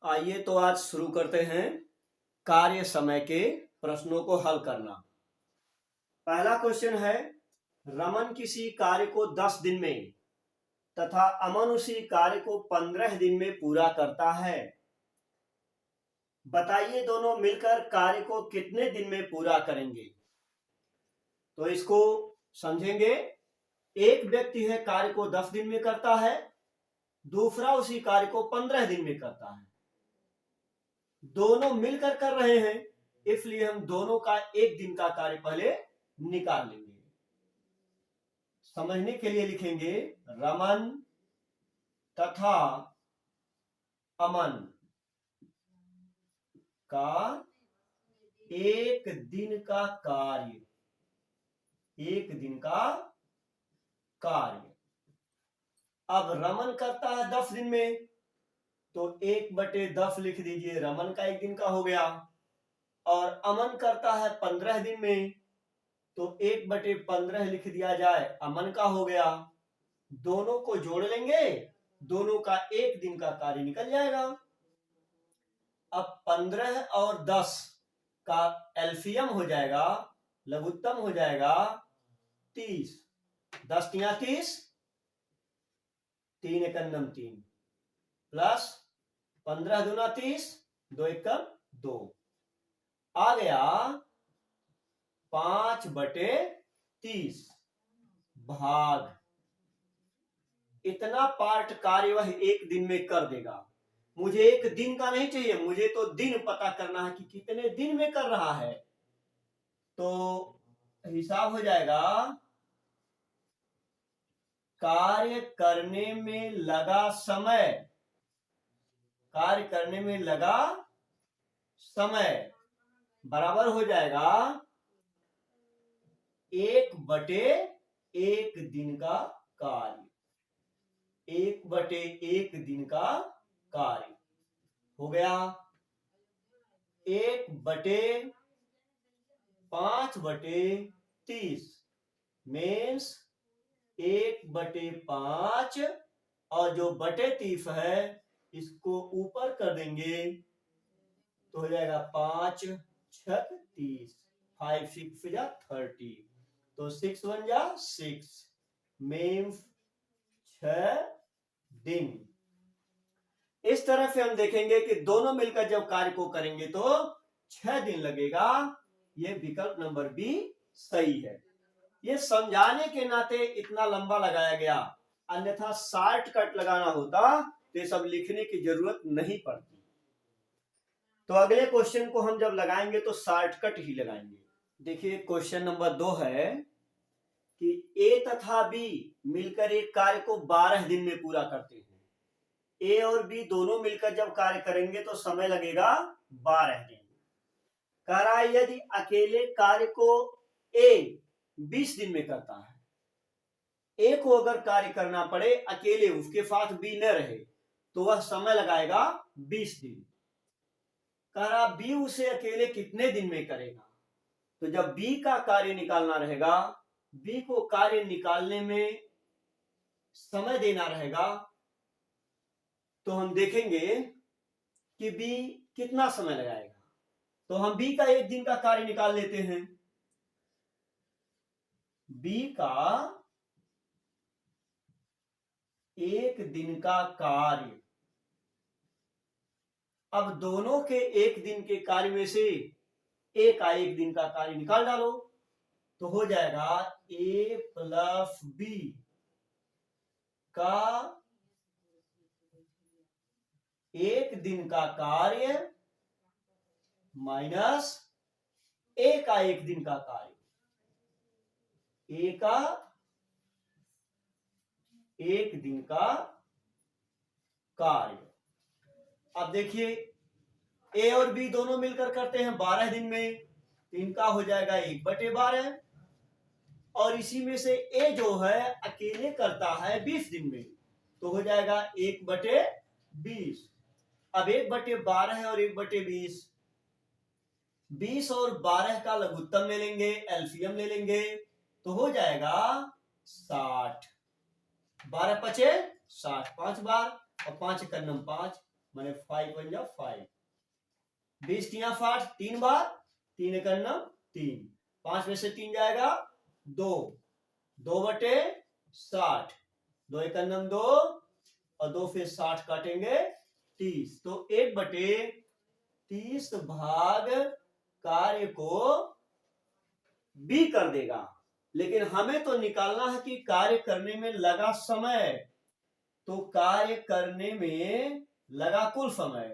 आइए तो आज शुरू करते हैं कार्य समय के प्रश्नों को हल करना। पहला क्वेश्चन है, रमन किसी कार्य को 10 दिन में तथा अमन उसी कार्य को 15 दिन में पूरा करता है। बताइए दोनों मिलकर कार्य को कितने दिन में पूरा करेंगे। तो इसको समझेंगे। एक व्यक्ति है कार्य को 10 दिन में करता है, दूसरा उसी कार्य को 15 दिन में करता है। दोनों मिलकर कर रहे हैं, इसलिए हम दोनों का एक दिन का कार्य पहले निकाल लेंगे। समझने के लिए लिखेंगे रमन तथा अमन का एक दिन का कार्य, एक दिन का कार्य। अब रमन करता है 10 दिन में, तो 1/10 लिख दीजिए, रमन का एक दिन का हो गया। और अमन करता है 15 दिन में, तो 1/15 लिख दिया जाए, अमन का हो गया। दोनों को जोड़ लेंगे, दोनों का एक दिन का कार्य निकल जाएगा। अब 15 और 10 का एलसीएम हो जाएगा, लघुत्तम हो जाएगा 30। 10 तिया 30, 3 एकम 3 प्लस 15 दूना 30, 2 एकम 2 आ गया 5/30 भाग। इतना पार्ट कार्य वह एक दिन में कर देगा। मुझे एक दिन का नहीं चाहिए, मुझे तो दिन पता करना है कि कितने दिन में कर रहा है। तो हिसाब हो जाएगा, कार्य करने में लगा समय, कार्य करने में लगा समय बराबर हो जाएगा 1/1 दिन का कार्य। 1/1 दिन का कार्य हो गया 1/5/30 मीन्स 1/5, और जो बटे 30 है इसको ऊपर कर देंगे तो हो जाएगा 5 6 30, 5 6 जा 30, तो 6 1 जा 6 मीन्स 6 दिन। इस तरह से हम देखेंगे कि दोनों मिलकर जब कार्य को करेंगे तो 6 दिन लगेगा। ये विकल्प नंबर बी सही है। ये समझाने के नाते इतना लंबा लगाया गया, अन्यथा शॉर्टकट लगाना होता तो ये सब लिखने की जरूरत नहीं पड़ती। तो अगले क्वेश्चन को हम जब लगाएंगे तो शॉर्टकट ही लगाएंगे। देखिए क्वेश्चन नंबर 2 है कि ए तथा बी मिलकर एक कार्य को 12 दिन में पूरा करते हैं। ए और बी दोनों मिलकर जब कार्य करेंगे तो समय लगेगा 12 दिन। कह रहा है यदि अकेले कार्य को ए 20 दिन में करता है, ए को अगर कार्य करना पड़े अकेले, उसके साथ बी न रहे, तो वह समय लगाएगा 20 दिन। कह रहा बी उसे अकेले कितने दिन में करेगा। तो जब बी का कार्य निकालना रहेगा, बी को कार्य निकालने में समय देना रहेगा, तो हम देखेंगे कि बी कितना समय लगाएगा। तो हम बी का एक दिन का कार्य निकाल लेते हैं। बी का एक दिन का कार्य, अब दोनों के एक दिन के कार्य में से ए का एक दिन का कार्य निकाल डालो, तो हो जाएगा ए प्लस बी का एक दिन का कार्य माइनस ए का एक दिन का कार्य, ए का एक दिन का कार्य। अब देखिए ए और बी दोनों मिलकर करते हैं 12 दिन में, तो इनका हो जाएगा 1/12, और इसी में से ए जो है अकेले करता है 20 दिन में, तो हो जाएगा 1/20। अब 1/12 और 1/20, 20 और 12 का लघुत्तम ले लेंगे, एलसीएम ले लेंगे, तो हो जाएगा 60। 12 पचे 60, 5 बार और 5 एकम 5, मैंने 5 1 जा 5, 20 तिया 60, 3 बार 3 एक 3, 5 में से 3 जाएगा 2, 2/60, 2 एक 2 और 2 फिर 60 काटेंगे 30, तो 1/30 भाग कार्य को बी कर देगा। लेकिन हमें तो निकालना है कि कार्य करने में लगा समय, तो कार्य करने में लगा कुल समय,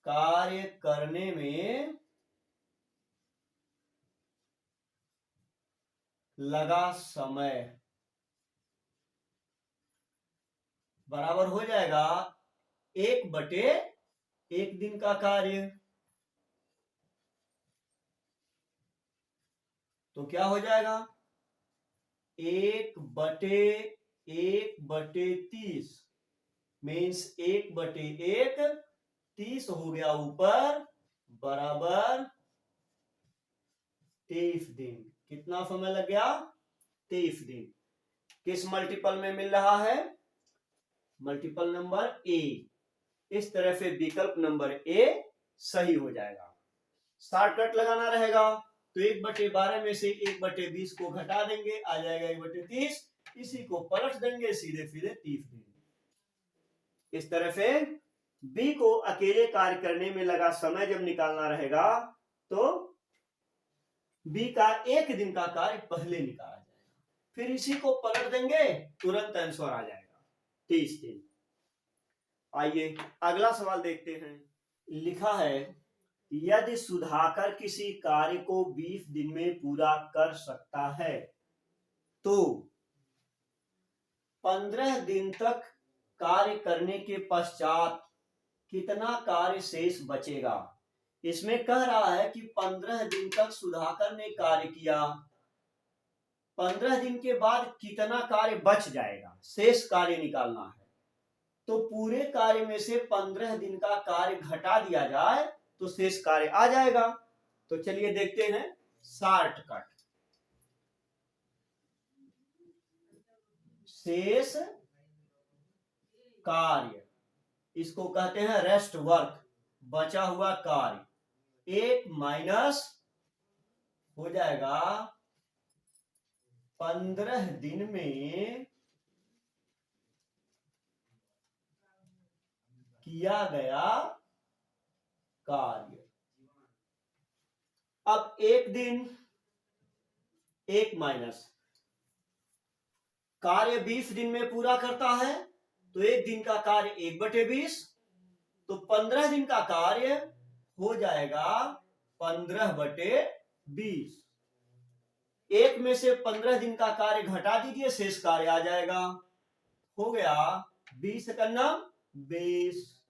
कार्य करने में लगा समय बराबर हो जाएगा 1/1 दिन का कार्य। तो क्या हो जाएगा 1/1/30 मीन्स 1/1 30 हो गया ऊपर बराबर 23 दिन। कितना समय लग गया 23 दिन। किस मल्टीपल में मिल रहा है मल्टीपल नंबर ए। इस तरह से विकल्प नंबर ए सही हो जाएगा। शॉर्टकट लगाना रहेगा तो 1/12 में से 1/20 को घटा देंगे, आ जाएगा 1/30, इसी को पलट देंगे, सीधे सीधे 30 दिन। इस तरह से बी को अकेले कार्य करने में लगा समय जब निकालना रहेगा तो बी का 1 दिन का कार्य पहले निकाला जाएगा, फिर इसी को पलट देंगे, तुरंत आंसर आ जाएगा 30 दिन। आइए अगला सवाल देखते हैं। लिखा है यदि सुधाकर किसी कार्य को 20 दिन में पूरा कर सकता है तो 15 दिन तक कार्य करने के पश्चात कितना कार्य शेष बचेगा। इसमें कह रहा है कि 15 दिन तक सुधाकर ने कार्य किया, 15 दिन के बाद कितना कार्य बच जाएगा, शेष कार्य निकालना है। तो पूरे कार्य में से 15 दिन का कार्य घटा दिया जाए तो शेष कार्य आ जाएगा। तो चलिए देखते हैं शॉर्टकट। शेष कार्य इसको कहते हैं रेस्ट वर्क, बचा हुआ कार्य। 1 माइनस हो जाएगा 15 दिन में किया गया कार्य। अब 1 दिन 1 माइनस कार्य 20 दिन में पूरा करता है तो 1 दिन का कार्य 1/20, तो 15 दिन का कार्य हो जाएगा 15/20। 1 में से 15 दिन का कार्य घटा दीजिए, शेष कार्य आ जाएगा। हो गया 20 करना 20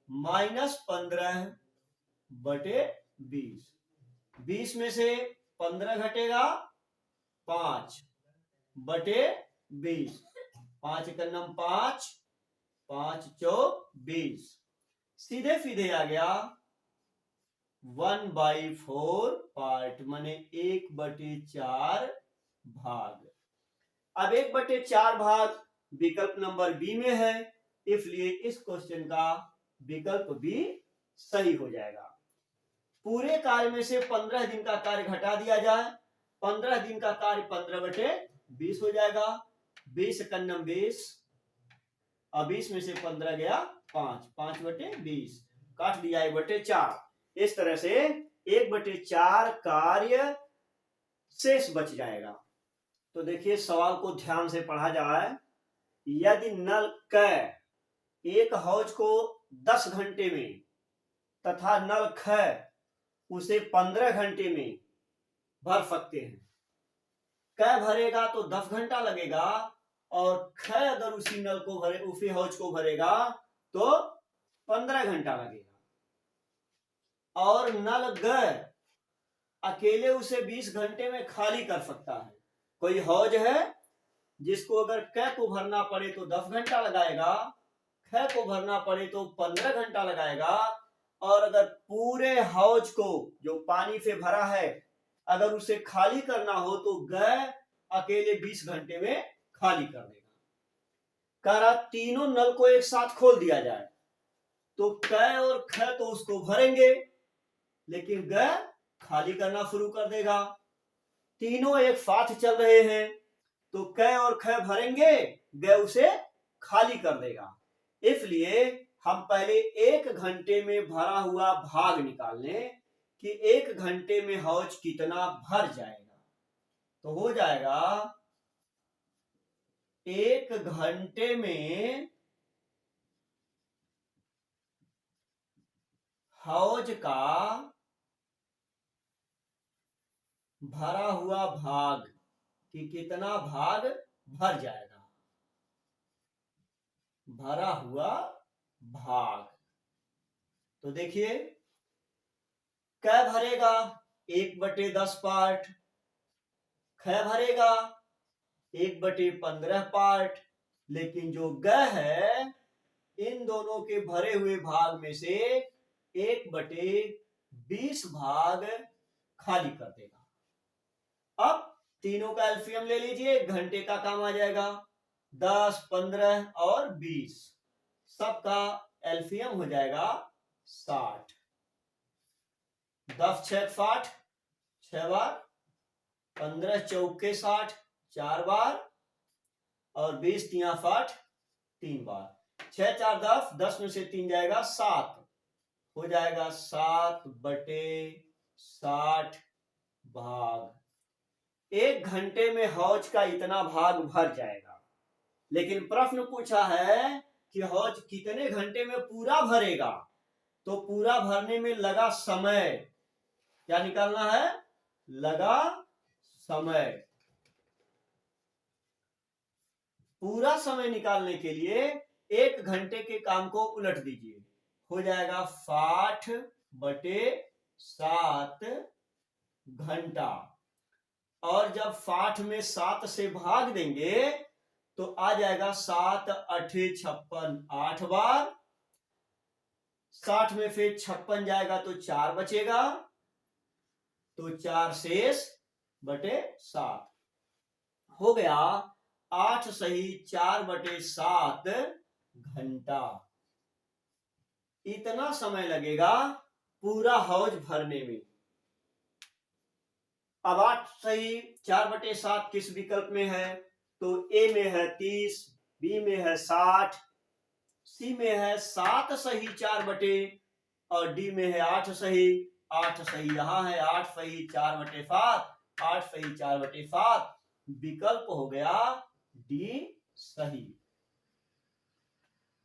माइनस 15/20। 20 में से 15 घटेगा 5/20, 5 करना 5, 5 चौक 20, सीधे सीधे आ गया 1/4 पार्ट, माने 1/4 भाग। अब 1/4 भाग विकल्प नंबर बी में है, इसलिए इस क्वेश्चन का विकल्प बी सही हो जाएगा। पूरे कार्य में से 15 दिन का कार्य घटा दिया जाए, 15 दिन का कार्य 15/20 हो जाएगा। 20 कन्नम 20, अब 20 में से 15 गया 5, 5/20 काट दिया 1/4। इस तरह से 1/4 कार्य शेष बच जाएगा। तो देखिए सवाल को ध्यान से पढ़ा जाए। यदि नल क एक हौज को 10 घंटे में तथा नल ख उसे 15 घंटे में भर सकते हैं। क भरेगा तो 10 घंटा लगेगा और ख अगर उसी नल को भरे, उसी हौज को भरेगा तो 15 घंटा लगेगा। और नल ग अकेले उसे 20 घंटे में खाली कर सकता है। कोई हौज है जिसको अगर क को भरना पड़े तो 10 घंटा लगाएगा, ख को भरना पड़े तो 15 घंटा लगाएगा, और अगर पूरे हौज को जो पानी से भरा है अगर उसे खाली करना हो तो ग अकेले 20 घंटे में खाली कर देगा। कह रहा तीनों नल को एक साथ खोल दिया जाए, तो क और ख तो उसको भरेंगे, लेकिन ग खाली करना शुरू कर देगा। तीनों एक साथ चल रहे हैं, तो क और ख भरेंगे, ग उसे खाली कर देगा। इसलिए हम पहले 1 घंटे में भरा हुआ भाग निकाल लें कि 1 घंटे में हौज कितना भर जाएगा। तो हो जाएगा 1 घंटे में हौज का भरा हुआ भाग कि कितना भाग भर जाएगा। भरा हुआ भाग, तो देखिए क भरेगा 1/10 पार्ट, ख भरेगा 1/15 पार्ट, लेकिन जो ग है इन दोनों के भरे हुए भाग में से 1/20 भाग खाली कर देगा। अब तीनों का एलसीएम ले लीजिए, घंटे का काम आ जाएगा। 10, 15 और 20 सबका एलसीएम हो जाएगा 60। 10 6 60, 6 बार, 15 चौके 60 4 बार, और 20 3 60 3 बार। 6 4 10, 10 में से 3 जाएगा 7, हो जाएगा 7/60 भाग। 1 घंटे में हौज का इतना भाग भर जाएगा, लेकिन प्रश्न पूछा है कि हौज कितने घंटे में पूरा भरेगा। तो पूरा भरने में लगा समय क्या निकालना है, लगा समय। पूरा समय निकालने के लिए 1 घंटे के काम को उलट दीजिए, हो जाएगा 60/7 घंटा। और जब 60 में 7 से भाग देंगे तो आ जाएगा 7 8 56, 8 बार। 60 में फिर 56 जाएगा तो 4 बचेगा, तो 4 शेष बटे 7 हो गया 8 सही 4/7 घंटा। इतना समय लगेगा पूरा हौज भरने में। अब 8 सही 4/7 किस विकल्प में है, तो ए में है 30, बी में है 60, सी में है 7 सही 4/, और डी में है 8 सही। 8 सही यहां है, 8 सही 4/7, 8 सही 4/7, विकल्प हो गया डी सही।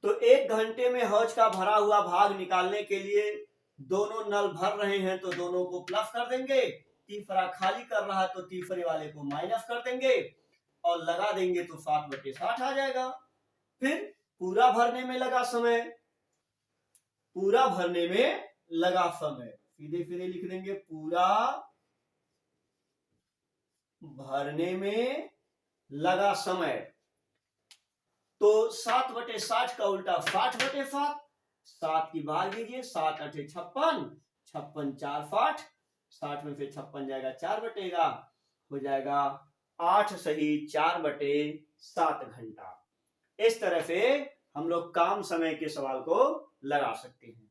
तो 1 घंटे में हौज का भरा हुआ भाग निकालने के लिए दोनों नल भर रहे हैं तो दोनों को प्लस कर देंगे, तीसरा खाली कर रहा है तो तीसरे वाले को माइनस कर देंगे और लगा देंगे तो 7/60 आ जाएगा। फिर पूरा भरने में लगा समय, पूरा भरने में लगा समय सीधे सीधे लिख देंगे, पूरा भरने में लगा समय। तो 7/60 का उल्टा 60/7, 7 की भाग दीजिए, 7 8 56, 56 4 60, 60 में फिर 56 जाएगा 4 बटेगा, हो जाएगा 8 सही 4/7 घंटा। इस तरह से हम लोग काम समय के सवाल को लगा सकते हैं।